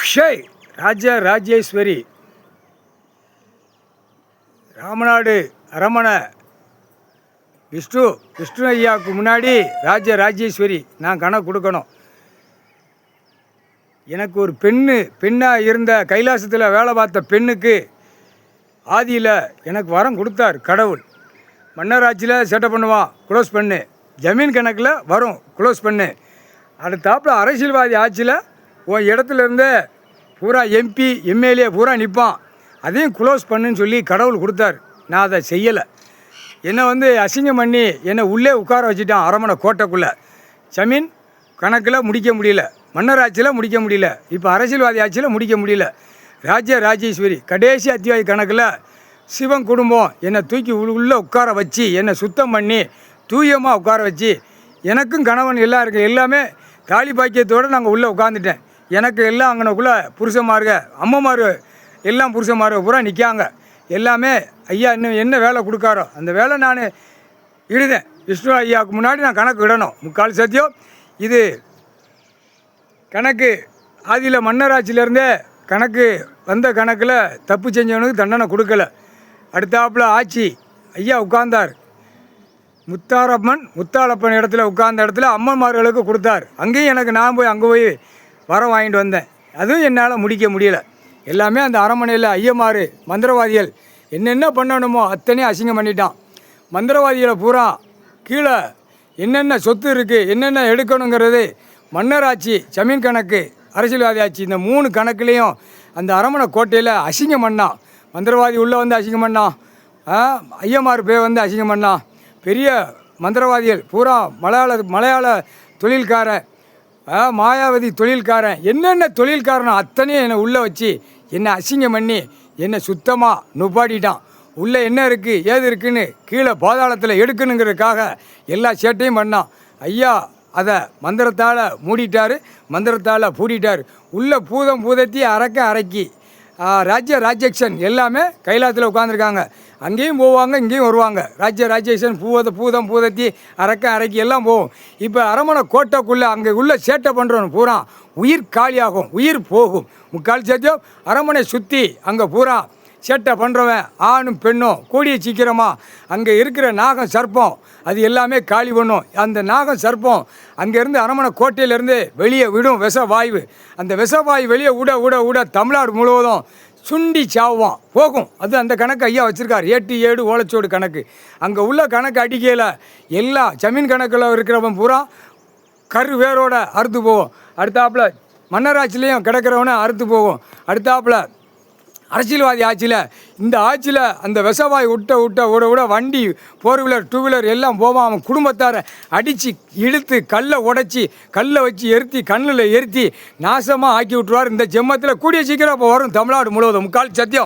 அக்ஷய் ராஜேஸ்வரி ராமநாடு அரமனை விஷ்ணு ஐயாவுக்கு முன்னாடி ராஜேஸ்வரி நான் கணக்கு கொடுக்கணும். எனக்கு ஒரு பெண்ணாக இருந்த கைலாசத்தில் வேலை பார்த்த பெண்ணுக்கு ஆதியில் எனக்கு வரம் கொடுத்தார் கடவுள். மன்னராட்சியில் சேட்டை பண்ணுவான், க்ளோஸ் பண்ணு. ஜமீன் கணக்கில் வரும், க்ளோஸ் பண்ணு. அடுத்தாப்பில் அரசியல்வாதி ஆட்சியில் உன் இடத்துல இருந்தே பூரா எம்பி எம்எல்ஏ பூரா நிற்பான், அதையும் க்ளோஸ் பண்ணுன்னு சொல்லி கடவுள் கொடுத்தார். நான் அதை செய்யலை. என்னை அசிங்கம் பண்ணி என்னை உள்ளே உட்கார வச்சுட்டான் அரமனை கோட்டைக்குள்ளே. ஜமீன் கணக்கில் முடிக்க முடியல, மன்னர் ஆட்சியில் முடிக்க முடியல, இப்போ அரசியல்வாதி ஆட்சியில் முடிக்க முடியல. ராஜேஸ்வரி கடைசி அத்தியாய கணக்கில் சிவன் குடும்பம் என்னை தூக்கி உள்ளே உட்கார வச்சு என்னை சுத்தம் பண்ணி தூயமாக உட்கார வச்சு எனக்கும் கணவன் எல்லாம் இருக்குது, எல்லாமே தாலி பாக்கியத்தோடு நாங்கள் உள்ளே உட்காந்துட்டேன். எனக்கு எல்லாம் அங்கனக்குள்ளே புருஷன்மாருங்க அம்மாமார் எல்லாம் புருஷன்மாரு பூரா நிற்காங்க. எல்லாமே ஐயா இன்னும் என்ன வேலை கொடுக்காரோ அந்த வேலை நான் இடுதேன். விஷ்ணு ஐயாவுக்கு முன்னாடி நான் கணக்கு விடணும். முக்கால் சத்தியம் இது கணக்கு. ஆதியில் மன்னராட்சியிலேருந்தே கணக்கு வந்த கணக்கில் தப்பு செஞ்சவனுக்கு தண்டனை கொடுக்கல. அடுத்தாப்பில் ஆட்சி ஐயா உட்கார்ந்தார். முத்தாளப்பன் இடத்துல உட்கார்ந்த இடத்துல அம்மன்மார்களுக்கு கொடுத்தார். அங்கேயும் எனக்கு நான் போய் அங்கே போய் வரம் வாங்கிட்டு வந்தேன். அதுவும் என்னால் முடிக்க முடியலை. எல்லாமே அந்த அரண்மனையில் ஐயமாறு மந்திரவாதிகள் என்னென்ன பண்ணணுமோ அத்தனையும் அசிங்கம் பண்ணிட்டான். மந்திரவாதிகளை பூரா கீழே என்னென்ன சொத்து இருக்குது, என்னென்ன எடுக்கணுங்கிறது மன்னராட்சி, ஜமீன் கணக்கு, அரசியல்வாதி ஆட்சி, இந்த 3 கணக்குலேயும் அந்த அரண்மனை கோட்டையில் அசிங்கம் பண்ணான். மந்திரவாதி உள்ளே வந்து அசிங்கம் பண்ணான், ஐயமாறு பேர் வந்து அசிங்கம் பண்ணான். பெரிய மந்திரவாதிகள் பூரா மலையாள தொழில்காரன், மாயாவதி தொழில்காரன், என்னென்ன தொழில்காரனோ அத்தனையும் என்னை உள்ளே வச்சு என்னை அசிங்கம் பண்ணி என்னை சுத்தமாக நுப்பாட்டிட்டான். உள்ளே என்ன இருக்குது ஏது இருக்குன்னு கீழே பாதாளத்தில் எடுக்கணுங்கிறதுக்காக எல்லா சேட்டையும் பண்ணான். ஐயா அதை மந்திரத்தால் மூடிட்டார், மந்திரத்தால் பூடிட்டார். உள்ளே பூதத்தி அரக்கி ராஜேக்ஷன் எல்லாமே கைலாசத்தில் உட்காந்துருக்காங்க. அங்கேயும் போவாங்க, இங்கேயும் வருவாங்க. ராஜேக்ஷன் பூதத்தி அரக்கி எல்லாம் போகும். இப்போ அரமனை கோட்டைக்குள்ளே அங்கே உள்ள சேட்டை பண்ணுறவனு பூரா உயிர் காலியாகும், உயிர் போகும். முக்கால் சேத்தியம் அரமனை சுற்றி அங்கே பூரா சேட்டை பண்ணுறவன் ஆணும் பெண்ணும் கூடிய சீக்கிரமாக அங்கே இருக்கிற நாகம் சர்ப்பம் அது எல்லாமே காலி பண்ணும். அந்த நாகம் சர்ப்பம் அங்கேருந்து அரமனை கோட்டையிலேருந்து வெளியே விடும் விஷவாயு. அந்த விஷவாயு வெளியே விட தமிழ்நாடு முழுவதும் சுண்டி சாவுவான் போகும். அது அந்த கணக்கு ஐயா வச்சுருக்கார். 8 ஓலைச்சோடு கணக்கு. அங்கே உள்ள கணக்கு அடிக்கையில் எல்லா ஜமீன் கணக்கில் இருக்கிறவன் பூரா கரு வேரோட அறுத்து போகும். அடுத்தாப்பில் மன்னராட்சிலையும் கிடக்கிறவனை அறுத்து போகும். அடுத்தாப்பில் அரசியல்வாதி ஆட்சியில், இந்த ஆட்சியில் அந்த விஷவாய் விட வண்டி 4 வீலர் 2 வீலர் எல்லாம் போவான். அவன் குடும்பத்தாரை அடித்து இழுத்து கல்லை உடைச்சி கல்லை வச்சு எரித்தி கண்ணில் எரித்தி நாசமாக ஆக்கி விட்டுருவார். இந்த ஜென்மத்தில் கூடிய சீக்கிரம் இப்போ வரும் தமிழ்நாடு முழுவதும். முக்கால் சத்தியம்.